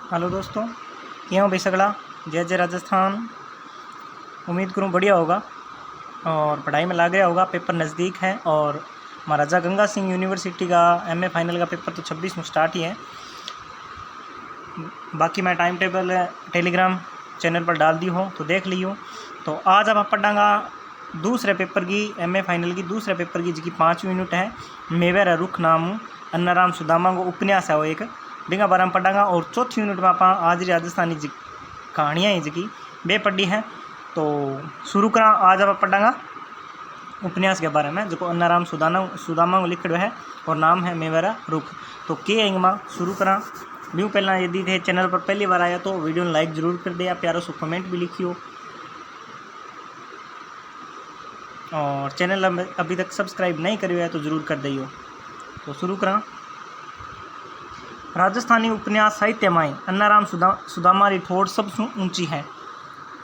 Hello दोस्तों, क्यों भाई सगला जय जय राजस्थान। उम्मीद करूँ बढ़िया होगा और पढ़ाई में लग गया होगा। पेपर नज़दीक है और महाराजा गंगा सिंह यूनिवर्सिटी का एमए फाइनल का पेपर तो 26 में स्टार्ट ही है। बाकी मैं टाइम टेबल टेलीग्राम चैनल पर डाल दी हो तो देख ली हो। तो आज आप पढ़ांगा दूसरे पेपर की एमए फाइनल की दूसरे पेपर की जिसकी 5वीं यूनिट है मेवेरा रुख नाम अन्नाराम सुदामा को उपन्यास है वो एक बिंगा बारे में पढ़ांगा। और चौथी यूनिट में आप आज राजस्थानी जी कहानियाँ ही जिकी बे पढ़ी हैं। तो शुरू करा आज आप पढ़ांगा उपन्यास के बारे में जो अन्नाराम सुदामा को लिखो है और नाम है मेवेरा रुख। तो के इंगमा शुरू करा न्यू पहला यदि थे चैनल पर पहली बार आया तो वीडियो ने लाइक जरूर कर दिया, प्यारो सो कमेंट भी लिखियो और चैनल अभी तक सब्सक्राइब नहीं करियो है तो ज़रूर कर दियो। तो शुरू करा। राजस्थानी उपन्यास साहित्य में अन्नाराम सुदामा री ठोड़ सबसे ऊंची है।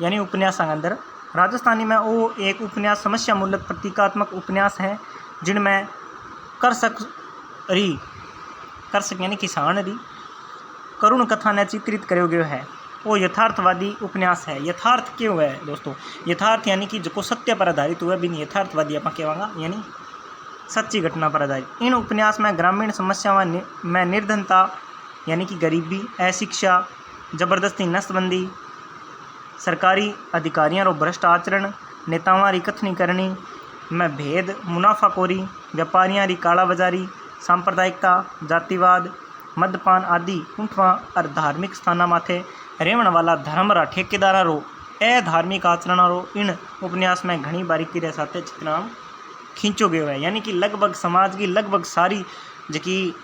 यानी उपन्यास के अंदर राजस्थानी में वो एक उपन्यास समस्या मूलक प्रतीकात्मक उपन्यास है जिनमें कर सक यानी किसान री करुण कथा ने चित्रित करो गयो है। वो यथार्थवादी उपन्यास है। यथार्थ क्यों है दोस्तों? यथार्थ यानी कि जो सत्य पर आधारित हुआ भी नहीं यथार्थवादी आप कहेंगे यानी सच्ची घटना पर आधारित। इन उपन्यास में ग्रामीण समस्याओं में निर्धनता यानी कि गरीबी, अशिक्षा, जबरदस्ती नसबंदी, सरकारी अधिकारियों रो भ्रष्ट आचरण, नेताओं री कथनी करनी में भेद, मुनाफाखोरी, व्यापारियों री कालाबाजारी, सांप्रदायिकता, जातिवाद, मदपान आदि उठवा और धार्मिक स्थाना माथे रेवण वाला धर्मरा ठेकेदारा रो अधार्मिक आचरण रो इन उपन्यास में घनी बारीकी रे साथ चित्रण खींचो गयो है। यानी कि लगभग समाज की लगभग सारी जकी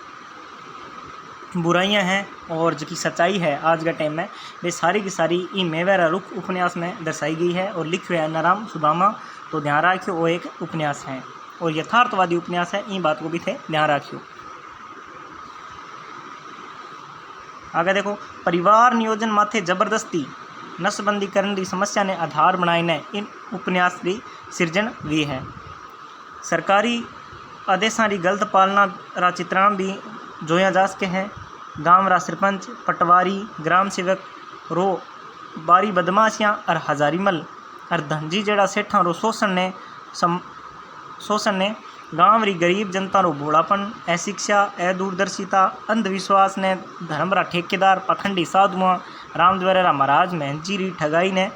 बुराइयां हैं और जकी सच्चाई है आज के टाइम में वे सारी की सारी ई मेवेरा रुख उपन्यास में दर्शाई गई है और लिखो है अन्नाराम सुदामा। तो ध्यान रखियो वो एक उपन्यास है और यथार्थवादी उपन्यास है, इन बात को भी थे ध्यान रखियो। आगे देखो, परिवार नियोजन माथे जबरदस्ती नसबंदी करने की समस्या ने आधार बनाईने इन उपन्यास की सृजन हुई है। सरकारी आदेशों की गलत पालना रा चित्रण भी जोया जा सके हैं। गांव रा सरपंच, पटवारी, ग्राम सेवक रो बारी बदमाशियाँ और हजारीमल और धनजी जड़ा सेठा रो शोषण ने गांव री गरीब जनता रो भोलापन, अशिक्षा, अदूरदर्शिता, अंधविश्वास ने धर्मरा ठेकेदार, पखंडी साधुआ, रामद्वारा महाराज महंजी री ठगाई ने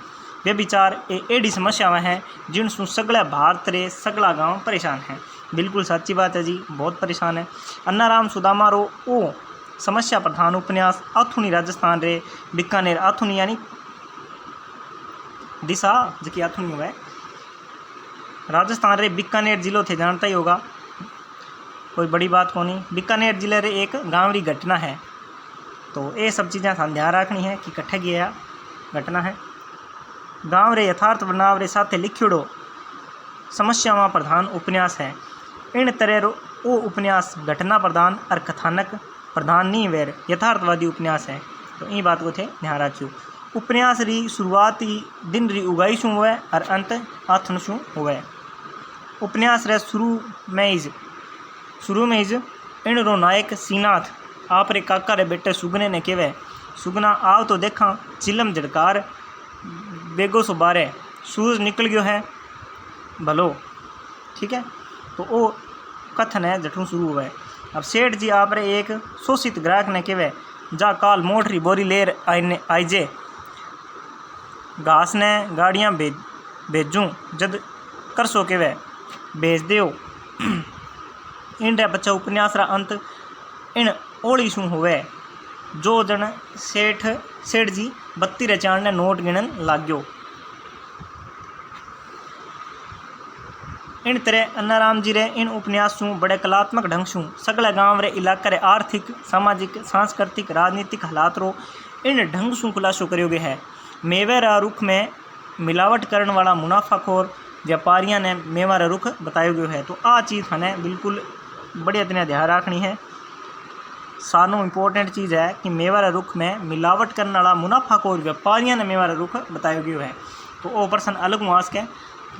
व्यभिचार एडी समस्याएं हैं जिनसू सगला भारत रे सगला गांव परेशान है। बिल्कुल सच्ची बात है जी, बहुत परेशान है। अन्नाराम सुदामा रो ओ समस्या प्रधान उपन्यास आथुनी राजस्थान रे बीकानेर आथुनी यानी दिशा जकी आथुनी हुआ है राजस्थान रे बीकानेर जिलो थे जानता ही होगा, कोई बड़ी बात को नहीं। बीकानेर जिले रे एक गांव री घटना है। तो ये सब चीज़ें थान ध्यान रखनी है कि कट्ठे गया घटना है। गांव रे यथार्थ बनाव रे साथे लिखियोड़ो समस्यावां प्रधान उपन्यास है। इन तरह वो उपन्यास घटना प्रधान और कथानक प्रधान नहीं वेर यथार्थवादी उपन्यास है। तो इन बात को थे ध्यान रखियो। उपन्यास री शुरुआत ही दिन री उगाई शू हुए और अंत आथन शू हुए। उपन्यास रे शुरू में इज इन रो नायक सीनाथ आप रे काका रे बेटे सुगने ने कहवे, सुगना आव तो देखा चिलम झड़कार बेगो सो बारे सूरज निकल गयो है भलो, ठीक है। तो वो कथन है जठू शुरू हुआ है। अब सेठ जी आप रे एक शोषित ग्राहक ने कहवे, जा काल मोटरी बोरी लेर आइजे घास ने गाड़ियाँ भेजूँ जद कर सो कहवे भेज देओ। इन रे बच्चा उपन्यास रा अंत इन ओली शू हुए जो जन सेठ जी 32 चाण ने नोट गिनन लाग्यो। इन तरह अन्नाराम जी रे इन उपन्यास शू बड़े कलात्मक ढंग शू सगले गांव रे इलाके रे आर्थिक, सामाजिक, सांस्कृतिक, राजनीतिक हालात रो इन ढंग शू खुलासो करियो गयो है। मेवेरा रुख में मिलावट करने वाला मुनाफाखोर व्यापारियों ने मेवेरा रुख बताया गयो है। तो आ चीज़ थाने बिल्कुल बढ़िया तरह ध्यान रखनी है। सानू इम्पोर्टेंट चीज़ है कि मेवेरा रुख में मिलावट करने वाला मुनाफाखोर व्यापारियों ने मेवेरा रुख बताया गयो है। तो वो पर्सन अलग मुआस के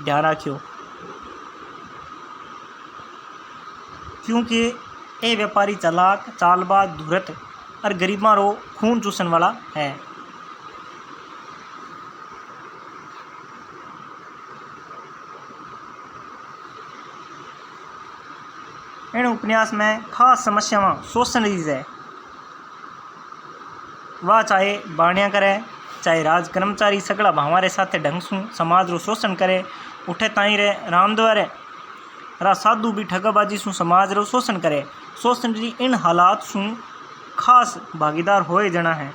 ध्यान रखियो क्योंकि ये व्यापारी चालाक, चालबाज, धूर्त और गरीबां रो खून चूसन वाला है। इन उपन्यास में खास समस्यावां शोषण रीज है। वह चाहे बाणिया करे चाहे राज कर्मचारी सगड़ा भावा रे साथे ढंग सु समाज रो शोषण करे, उठे ताई रे रामद्वारे रा साधु भी ठगाबाजी सु समाज रो शोषण करे। शोषण री इन हालात सु खास भागीदार होए जना है,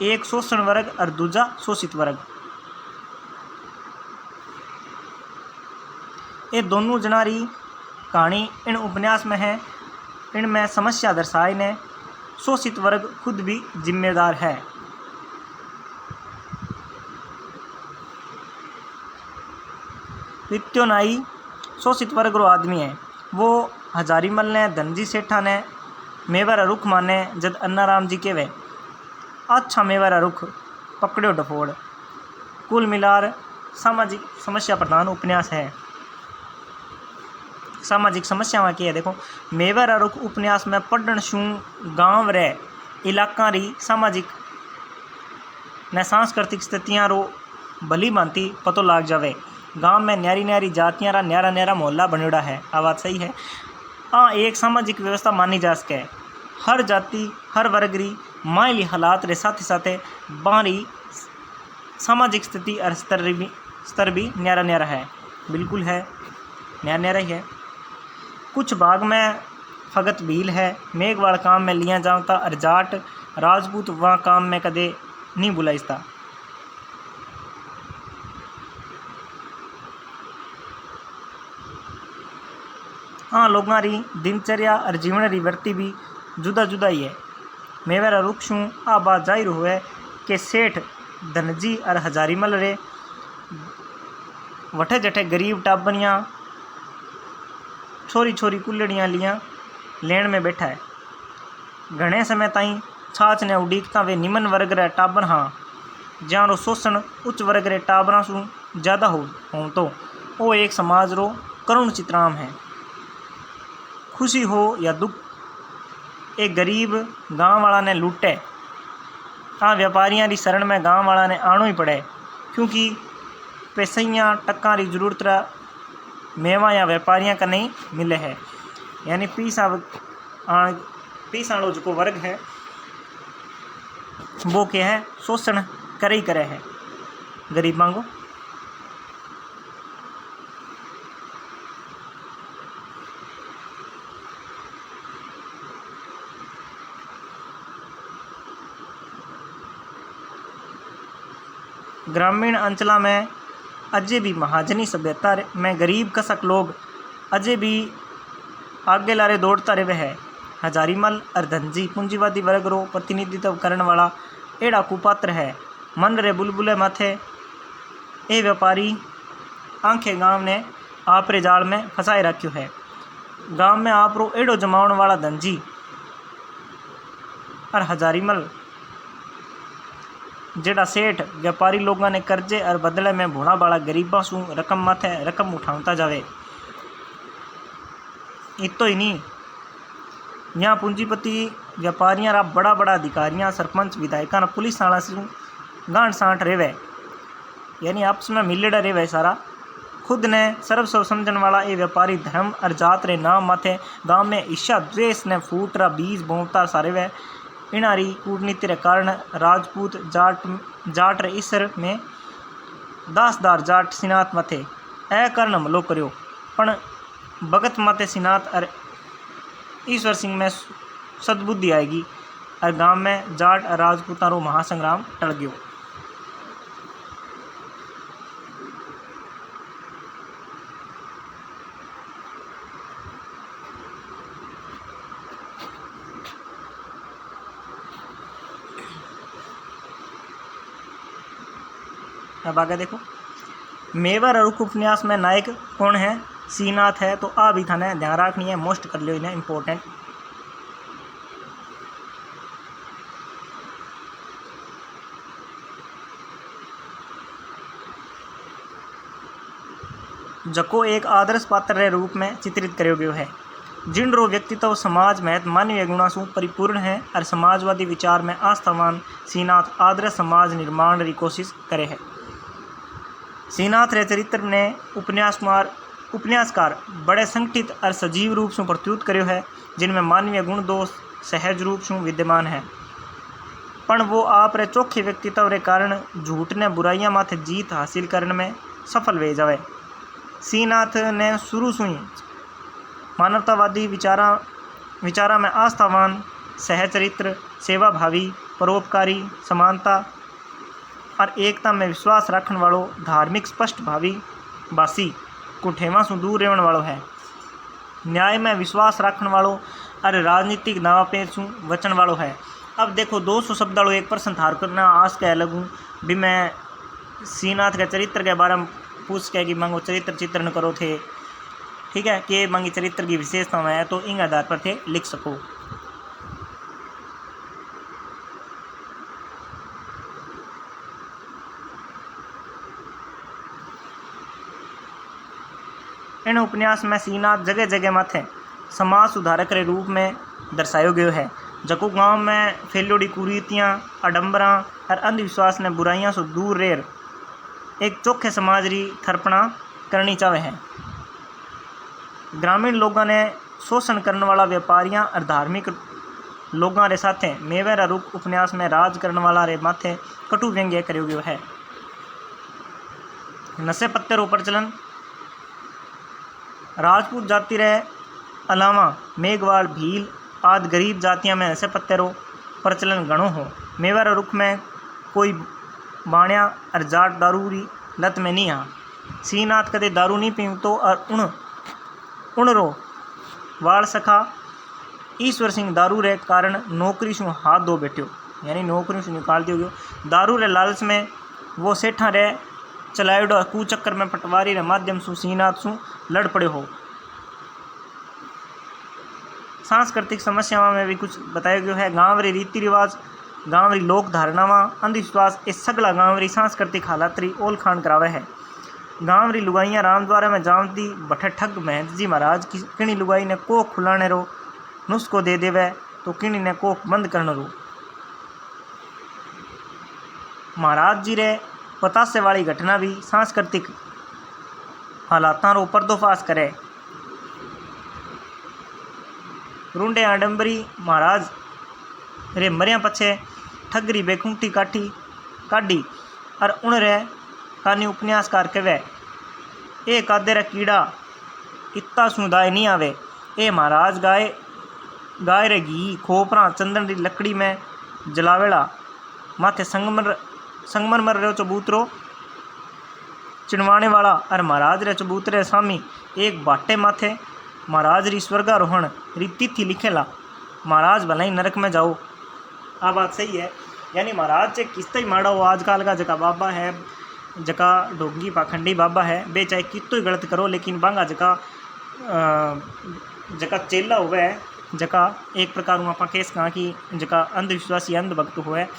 एक शोषण वर्ग और दूजा शोषित वर्ग। ये दोनों जना री कहानी इन उपन्यास में है। इनमें समस्या दर्शाई ने शोषित वर्ग खुद भी जिम्मेदार है। वित्योनाई शोषित वर्ग रो आदमी है। वो हजारीमल ने धनजी सेठा ने मेवारा रुख माने जद अन्नाराम जी केवे अच्छा मेवारा रुख पकड़ो डफोड़। कुल मिलार सामाजिक समस्या प्रधान उपन्यास है। सामाजिक समस्यावां की है देखो, मेवारा रुख उपन्यास में पढ़न शू गांव रे इलाका री सामाजिक ने सांस्कृतिक स्थितियां रो भली भांति पतो लाग जावे। गांव में न्यारी न्यारी जातियां रा न्यारा न्यारा मोहल्ला बनेड़ा है। आ बात सही है। एक सामाजिक व्यवस्था मानी जा सके। हर जाति हर वर्ग री मायली हालात रे साथ साथे बाहरी सामाजिक स्थिति और स्तर भी न्यारा न्यारा है। बिल्कुल है, न्यारा न्यारा ही है। कुछ भाग में फगत भील है। मेघवाड़ काम में लिया जाता और जाट राजपूत वहाँ काम में कदे नहीं बुलाइस्ता। लोगों री दिनचर्या और जीवन री वृत्ति भी जुदा जुदा ही है। मेवारा रुख शू आ बात जाहिर हुए कि सेठ धनजी और हजारीमल रे वठे जठे गरीब टाबनियाँ छोरी छोरी कुल्लड़ियाँ लिया लेन में बैठा है। घने समय ताई छाछ ने उड़ीकता वे निमन वर्ग रे टाबर हाँ जहाँ रो शोषण उच्च वर्ग रे टाबरा सु ज़्यादा हो तो वो एक समाज रो करुण चित्राम है। खुशी हो या दुख एक गरीब गांव वाला ने लूटे व्यापारियों की शरण में गांव वाला ने आनो ही पड़े, क्योंकि पैसैया टक्का री जरूरत रा मेवा या व्यापारियों का नहीं मिले है। यानी पीसाणो जो वर्ग है वो क्या है, शोषण करे ही करे है गरीबां को। ग्रामीण अंचलों में अजय भी महाजनी सभ्यता में गरीब कसक लोग अजय भी आगे लारे दौड़ता रहे है। हजारीमल और धनजी पूंजीवादी वर्ग रो प्रतिनिधित्व करने वाला एड़ा कुपात्र है। मन रे बुलबुले माथे ए व्यापारी आंखें गांव ने आप रे जाल में फंसाए रखियो है। गांव में आप रो एड़ो जमावण वाला धनजी और हजारीमल जेड़ा सेठ व्यापारी लोगों ने कर्जे और बदले में भूणा बाला गरीबा सु रकम माथे रकम उठावता जावे। इतो ही नहीं, यहाँ पूंजीपति व्यापारियां रा बड़ा बड़ा अधिकारियां सरपंच विधायका पुलिस वाला सु गांठ साठ रेवे, यानी आपस में मिलेड़ा रेवे सारा। खुद ने सर्वस्व समझन वाला ये व्यापारी धर्म और जात रे नाम माथे गांव में ईर्ष्या द्वेष ने फूट रा बीज बोवता सारे वे। इनारी कूटनीति रे कारण राजपूत जाट रे ईसर में दासदार जाट सिनात माथे ए कारण हमलो कर्यो, पण भगत माथे सिनात और ईश्वर सिंह में सद्बुद्धि आएगी और गांव में जाट और राजपूता रो महासंग्राम टल गयो। अब आगे देखो, मेवारा रुख उपन्यास में नायक कौन है, सीनाथ है। तो आ भी थाने ध्यान रखनी है, मोस्ट कर लियो इन्हें इम्पोर्टेंट। जको एक आदर्श पात्र रे रूप में चित्रित करो गयो है। जिनरो व्यक्तित्व समाज में मानवीय गुणों से परिपूर्ण है और समाजवादी विचार में आस्थावान श्रीनाथ आदर्श समाज निर्माण की कोशिश करे है। श्रीनाथ रे चरित्र ने उपन्यासकार बड़े संगठित और सजीव रूप से प्रस्तुत कर्यो है, जिनमें मानवीय गुण दोष सहज रूप से विद्यमान है, पण वो आप रे चोखे व्यक्तित्व रे कारण झूठ ने बुराइयां माथे जीत हासिल करने में सफल वे जावे। श्रीनाथ ने शुरू से ही मानवतावादी विचारा में आस्थावान सहचरित्र सेवाभावी परोपकारी समानता और एकता में विश्वास रखने वालों धार्मिक स्पष्ट भावी बासी कुठेवा से दूर रहने वालों है, न्याय में विश्वास रखने वालों और राजनीतिक दावापेच से बचने वालों है। अब देखो 200 शब्द वालों एक प्रश्न थार करना आस कह लगूँ भी मैं श्रीनाथ के चरित्र के बारे में पूछ के कि मांगो चरित्र चित्रण करो थे, ठीक है, कि मांगी चरित्र की विशेषता है तो इन आधार पर थे लिख सको। इन उपन्यास में श्रीनाथ जगह जगह माथे समाज सुधारक के रूप में दर्शायो गयो है, जको गांव में फैलोड़ी कुरीतियाँ आडंबरा और अंधविश्वास ने बुराइयां से दूर रह एक चोखे समाज की थर्पणा करनी चाहे है। ग्रामीण लोगों ने शोषण करने वाला व्यापारियों और धार्मिक लोगों रे साथे मेवेरा रूप उपन्यास में राज करने वाला रे माथे कटु व्यंग्य कर्यो गयो है। नशे पत्ते रो प्रचलन राजपूत जाति रे अलावा मेघवाल भील आदि गरीब जातियां में नशे पत्ते रो प्रचलन घणो हो। मेवेरा रुख में कोई बाणिया और जाट दारू री लत में नहीं आ। श्रीनाथ कदे दारू नहीं पीव तो और उणरो वाल सखा ईश्वर सिंह दारू रे कारण नौकरी से हाथ धो बैठ्यो, यानी नौकरी से निकाल दियो गयो। दारू रे लालच में वो सेठा रे चलायोडो कुचक्कर में पटवारी रे माध्यम से श्रीनाथ से लड़ पड़े हो। सांस्कृतिक समस्याओं में भी कुछ बताया गया है। गाँव रे रीति रिवाज गाँव री लोक धारणावां अंधविश्वास इस सगला गाँव री सांस्कृतिक हालत री ओल खान करावे है। गाँव री लुगाइयाँ रामद्वारा में जामती बठे ठग महंत जी महाराज की किणी लुगाई ने कोख खुलाने रो नुस्खो दे देवे तो किणी ने कोख बंद करने रो। महाराज जी रे पतासे वाली घटना भी सांस्कृतिक हालातां रो पर्दोफाश करे। रूंडे आडंबरी महाराज रे मरिया पछे ठगरी बेखुंटी काढ़ी और उन रे कानी उपन्यासकार कहे ए कादे रे कीड़ा इत्ता सुदाय नहीं आवे। ए महाराज गाय रे घी खोपरा चंदन री लकड़ी में जलावेला माथे संगमरमर रे चबूतरो चिनवाने वाला और महाराज रे चबूतरे स्वामी एक बाटे माथे महाराज री स्वर्गारोहण री तिथि लिखेला। महाराज भला ही नरक में जाओ। आ बात सही है, यानी महाराज से किस्त ही माड़ा हो आजकल का जका बाबा है जका ढोंगी पाखंडी बाबा है बे चाहे कितो ही गलत करो लेकिन बांगा जका चेला हुआ है जका एक प्रकार आप केस कहाँ कि जका अंधविश्वासी अंधभक्त हुआ है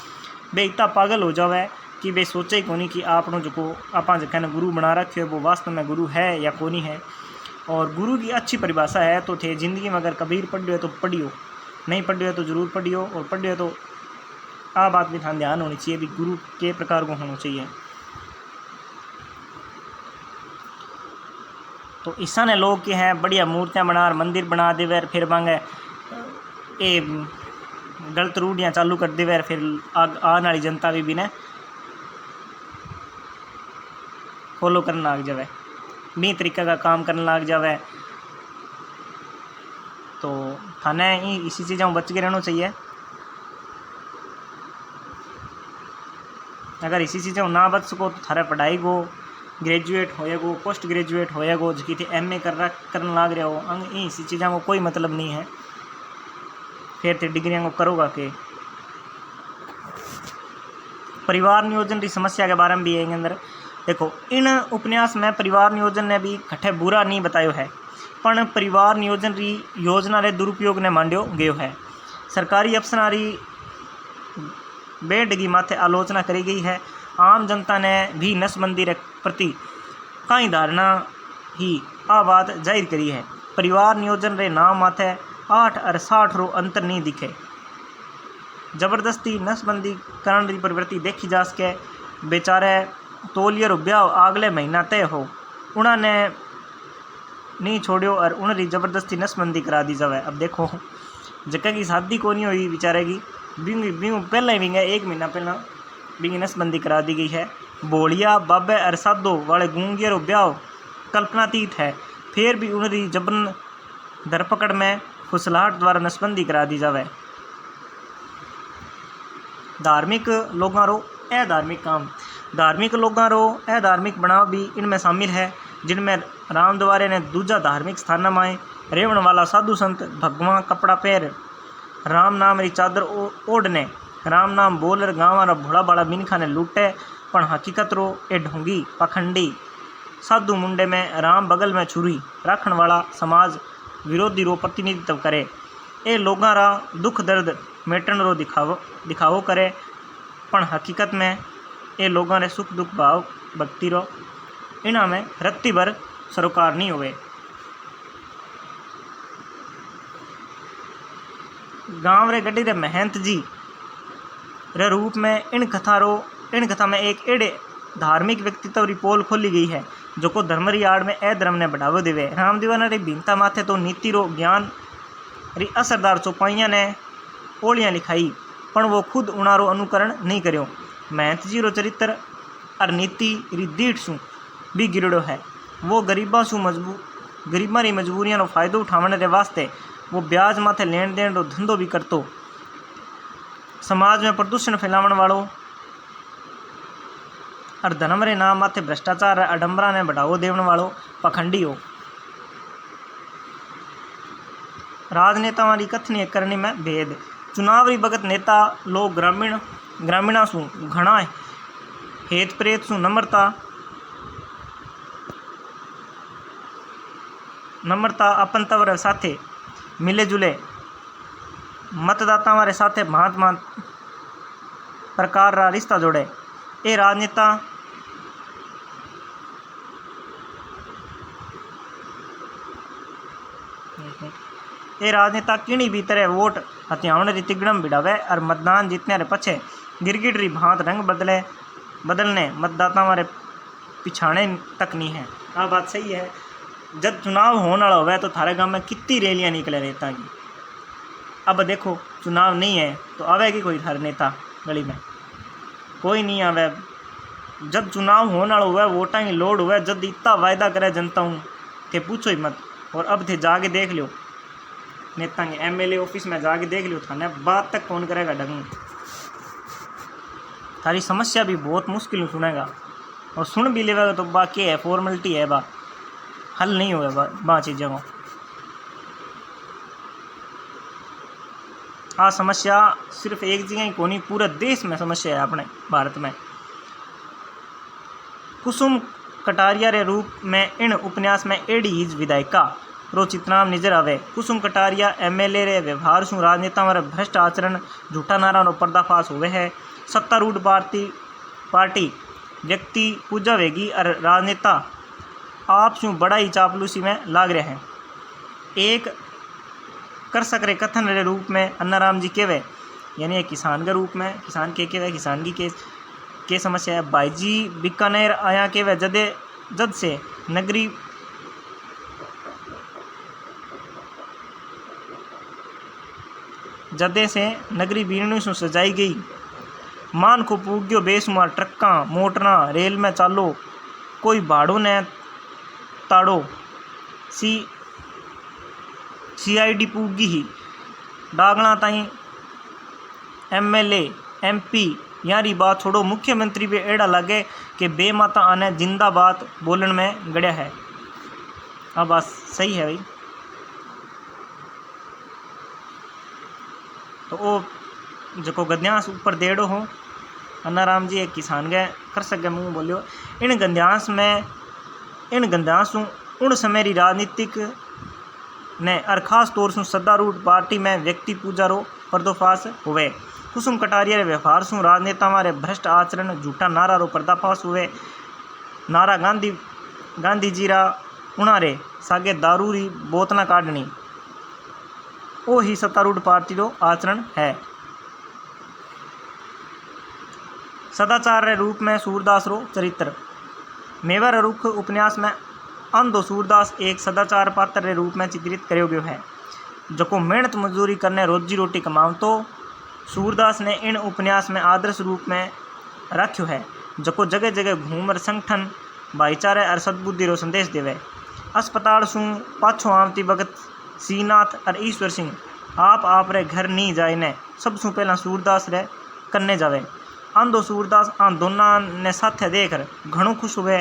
बे इतना पागल हो जावे कि बे सोचे ही कोनी कि आपनो जो आप जका ने गुरु बना रखे वो वास्तव में गुरु है या कोनी है। और गुरु की अच्छी परिभाषा है तो थे जिंदगी में अगर कबीर पढ़ियो है तो पढ़ियो, नहीं पढ़ियो तो जरूर पढ़ियो, और पढ़ियो तो आ बात भी ध्यान होनी चाहिए भी गुरु के प्रकार को होना चाहिए। तो ईसा ने लोग के हैं बढ़िया मूर्तियाँ बना मंदिर बना देवे फिर मांगे ये गलत रूढ़ियाँ चालू कर देवे फिर आने वाली जनता भी ने फॉलो करने लग जावे बी तरीका का काम करने लग जावे। तो थाने इसी चीज़ों बच के रहना चाहिए। अगर इसी चीज़ों ना बच सको तो थारे पढ़ाई को ग्रेजुएट होएगो पोस्ट ग्रेजुएट होएगो जिकी थी MA करने लग रहे हो अंग इसी चीज़ों को कोई मतलब नहीं है। फिर तो डिग्रियाँ को करोगा के। परिवार नियोजन की समस्या के बारे में भी है अंदर देखो इन उपन्यास में परिवार नियोजन ने भी घटे बुरा नहीं बतायो है, पण परिवार नियोजन री योजना रे दुरुपयोग ने मांड्यो गयो है। सरकारी अफसरां री बेडगी माथे आलोचना करी गई है। आम जनता ने भी नसबंदी रे प्रति कई धारणा ही आ बात जाहिर करी है। परिवार नियोजन रे नाम माथे 8 और 60 रो अंतर नहीं दिखे। जबरदस्ती नसबंदी करण री प्रवृत्ति देखी जा सके। बेचारे तोलियर ब्याह अगले महीना तय हो उन्होंने नहीं छोड़ियो और उनरी जबरदस्ती नसबंदी करा दी जावे। अब देखो जगह की शादी को नहीं हुई बेचारे की बिंग पहले ही बिंगे 1 महीना पहला बिंग नसबंदी करा दी गई है। बोलिया बाबे और साधो वाले गूंगियर ब्याह कल्पनातीत है, फिर भी उनरी जबरन धरपकड़ में फुसलाहट द्वारा नसबंदी करा दी जावे। धार्मिक लोगों रो अधार्मिक काम, धार्मिक लोगों रो अधार्मिक बनाव भी इनमें शामिल है, जिनमें राम द्वारे ने दूजा धार्मिक स्थान माए रेवण वाला साधु संत भगवान कपड़ा पैर राम नाम री चादर ओढ़ने राम नाम बोलर गाँव रा भोला भाला मिनखा ने लूटे, पण हकीकत रो ए ढोंगी पाखंडी साधु मुंडे में राम बगल में छुरी राखण वाला समाज विरोधी रो प्रतिनिधित्व करे। ए लोगां रा दुख दर्द मेटन रो दिखावो करे, पण हकीकत में ए लोगां रे सुख दुख भाव भक्ति रो इना में रत्ती भर सरोकार नहीं हुए। गांव रे गड्डी रे महंत जी रे रूप में इन कथा में एक एडे धार्मिक व्यक्तित्व री पोल खोली गई है जो को धर्म री आड़ में अधर्म ने बढ़ावो देवे। राम दीवाना री भिन्नता माथे तो नीति रो ज्ञान री असरदार चौपाइयां ने ओलियां लिखाई, पण वो खुद उनारो अनुकरण नहीं करियो। महंत जी रो चरित्र और नीति री दीठ सु भी गिरड़ो है। वो गरीबा री मजबूरियां रो फायदो उठावने रे वास्ते वो ब्याज माथे लेन देन रो धंधो भी करतो। समाज में प्रदूषण फैलावन वालों और धर्म रे नाम माथे भ्रष्टाचार अडंबरा ने बढ़ावो देवन वालों पखंडी हो। राजनेता वाली कथनीय करने में भेद, चुनाव री बगत नेता लोग ग्रामीणा सु घना हेत प्रेत सु नम्रता अपन तवर साथे मिले जुले मतदाता वाले साथे भांत प्रकार रा रिश्ता जोड़े। ए राजनेता किणी भी तरह वोट हथियावण री तिगड़म बिड़ावे और मतदान जीतने रे पछे गिरगिट री भांत रंग बदलने मतदाता वाले पिछाने तक नहीं है। आ बात सही है। जब चुनाव होने वाला होवे तो थारे गांव में कितनी रैलियां निकले नेता की। अब देखो चुनाव नहीं है तो आवेगी कोई थारे नेता गली में? कोई नहीं आवे। जब चुनाव होने वाला हुआ वोटा की लोड हुआ जब इतना वायदा करे जनता हूँ थे पूछो ही मत। और अब थे जाके देख लो नेता के एमएलए ऑफिस में जाके देख लो थाने बात तक कौन करेगा ढंग। थारी समस्या भी बहुत मुश्किल सुनेगा और सुन भी लेगा तो बाकी है फॉर्मेलिटी है बा हल नहीं होगा बा चीज़ों को। आ समस्या सिर्फ एक जगह ही कोनी पूरे देश में समस्या है अपने भारत में। कुसुम कटारिया रे रूप में इन उपन्यास में एडी हिज विधायिका रो चितनाम नजर आवे। कुसुम कटारिया एमएलए रे व्यवहार सु राजनेता व भ्रष्ट आचरण झूठा नारा रो पर्दाफाश हुए है। सत्तारूढ़ पार्टी व्यक्ति पूजा वेगी और राजनेता आप सु बड़ा ही चापलूसी में लाग रहे हैं। एक कर सकरे कथन रे रूप में अन्नाराम जी केवे यानी एक किसान के रूप में किसान के केवे किसान की के समस्या है। भाईजी बीकानेर आया केवे जद से नगरी जदे से नगरी बीरणी सु सजाई गई मान को पूग्यो बेसुमार ट्रक्का मोटरा रेल में चालो कोई भाड़ो ने ताड़ो सीआईडी पूगी ही डागणा ताई एमएलए एमपी यारी बात छोड़ो मुख्यमंत्री भी एड़ा लगे कि बेमाता आने जिंदाबाद बोलन में गड़िया है। हाँ बात सही है भाई। तो वो जो गद्यांश ऊपर देड़ो हो अन्नाराम जी एक किसान गए कर सके मुँह बोलियो इन गंध्यास उन समय री राजनीतिक ने और खास तौर से सत्तारूढ़ पार्टी में व्यक्ति पूजा रो पर्दाफाश हुए। कुसुम कटारिया रे व्यवहार सु राजनेता मारे भ्रष्ट आचरण झूठा नारा रो पर्दाफाश हुए। नारा गांधी जी रा उणारे सागे दारू री बोतना काढ़नी, वो ही सत्तारूढ़ पार्टी रो आचरण है। सदाचार रे रूप में सूरदास रो चरित्र। मेवा रे रुख उपन्यास में अंधो सूरदास एक सदाचार पात्र रे रूप में चित्रित करो गयो है, जको मेहनत मजदूरी करने रोजी रोटी कमावतो। सूरदास ने इन उपन्यास में आदर्श रूप में रखो है, जको जगह जगह घूमर संगठन भाईचारे और सद्बुद्धि रो संदेश देवे। अस्पताल सू पाछो आवती वक्त श्रीनाथ और ईश्वर सिंह आप रे घर नहीं जाए ने सबसू पहला सूरदास रे करने जावे। अंधो सूरदास आन दोनों ने साथे देखकर घणो खुश हुए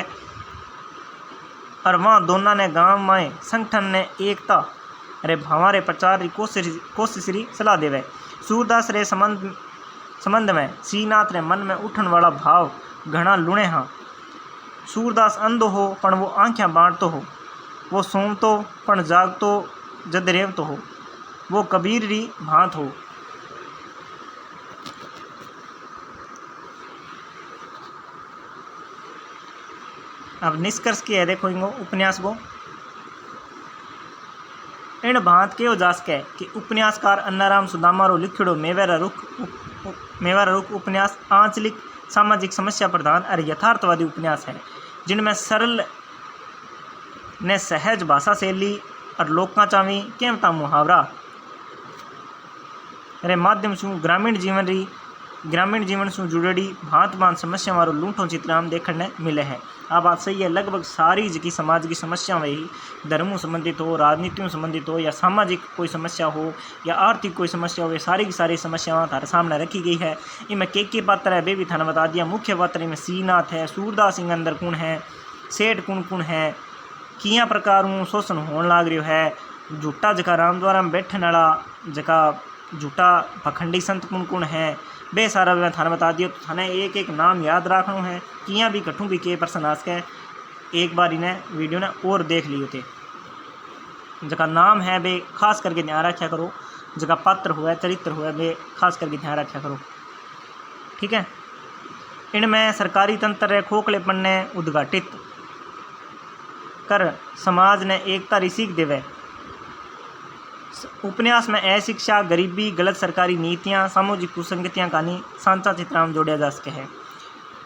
और वहाँ दोनों ने गांव में संगठन ने एकता रे भावा रे प्रचार री कोशिश री सलाह देवे। सूरदास रे संबंध में श्रीनाथ रे मन में उठन वाला भाव घना लुणे हाँ। सूरदास अंधो हो पण वो आँखें बांटतो हो, वो सोमतो पण जागतो जद रेवतो हो, वो कबीर री भांत हो। अब निष्कर्ष की है देखो इनको उपन्यास को। इन भांत के जास के कि उपन्यासकार अन्नाराम सुदामा रो लिखिड़ो मेवारा रुख उपन्यास आंचलिक सामाजिक समस्या प्रधान और यथार्थवादी उपन्यास है, जिनमें सरल ने सहज भाषा शैली और लोकाचावी केवता मुहावरा रे माध्यम से ग्रामीण जीवन से जुड़ेड़ी भांत भांत समस्या वालों लूठों चित्राम देखने मिले हैं। आ बात सही है, लगभग सारी जी समाज की समस्या वही धर्मों संबंधित हो, राजनीतियों संबंधित हो, या सामाजिक कोई समस्या हो, या आर्थिक कोई समस्या हो, सारी की सारी समस्याएं थारे सामने रखी गई है। इनमें के पात्र है वे भी थाने बता दिया। मुख्य पात्र में श्रीनाथ है, सूरदास सिंह अंदर कौन है, सेठ कौन है, किया प्रकार शोषण होने लाग रहा है, झूठा जका रामद्वारा में बैठने वाला जका झूठा पखंडी संत कौन है, बे सारा मैं थाने बता दियो। तो थाने एक एक नाम याद रखना है, किया भी कठू भी के पर्सन आज के एक बार इन्हें वीडियो ने और देख लियो थे। जका नाम है बे खास करके ध्यान रखा करो, जका पात्र हुआ चरित्र हुआ बे खास करके ध्यान रखा करो, ठीक है। इनमें सरकारी तंत्र खोखलेपन ने उद्घाटित कर समाज ने एकता री सीख देवे। उपन्यास में अशिक्षा, गरीबी, गलत सरकारी नीतियाँ, सामाजिक कुसंगतियाँ कहानी सांचा चित्राम जोड़िया जा सके है।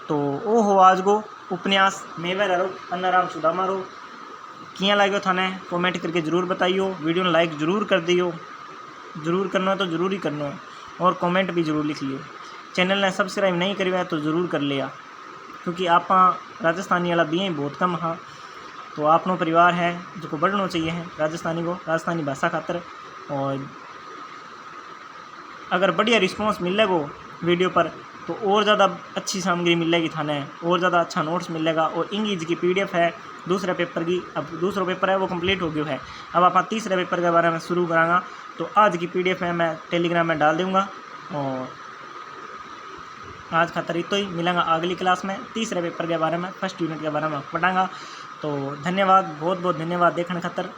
तो वो हो आज को उपन्यास मेवारा रुख अन्नाराम सुदामा रो। किया लाग्यो थाने कमेंट करके जरूर बताइयो, वीडियो ने लाइक जरूर कर दियो, जरूर करना है तो जरूर ही करना है, और कमेंट भी जरूर लिख लियो। चैनल ने सब्सक्राइब नहीं करिया तो जरूर कर लिया, क्योंकि आप राजस्थानी वाला भी बहुत कम हाँ, तो आपनो परिवार है जो बढ़ना चाहिए है राजस्थानी को, राजस्थानी भाषा खातर। और अगर बढ़िया रिस्पॉन्स मिलेगा वीडियो पर तो और ज़्यादा अच्छी सामग्री मिलेगी थाने, और ज़्यादा अच्छा नोट्स मिलेगा। और इंग्लिश की PDF है दूसरे पेपर की, अब दूसरा पेपर है वो कंप्लीट हो गया है, अब आप तीसरे पेपर के बारे में शुरू करांगा। तो आज की PDF है मैं टेलीग्राम में डाल दूँगा, और आज खातर इतो ही मिलेंगा अगली क्लास में तीसरे पेपर के बारे में, फर्स्ट यूनिट के बारे में पढ़ाऊँगा। तो धन्यवाद, बहुत बहुत धन्यवाद देखने खातर।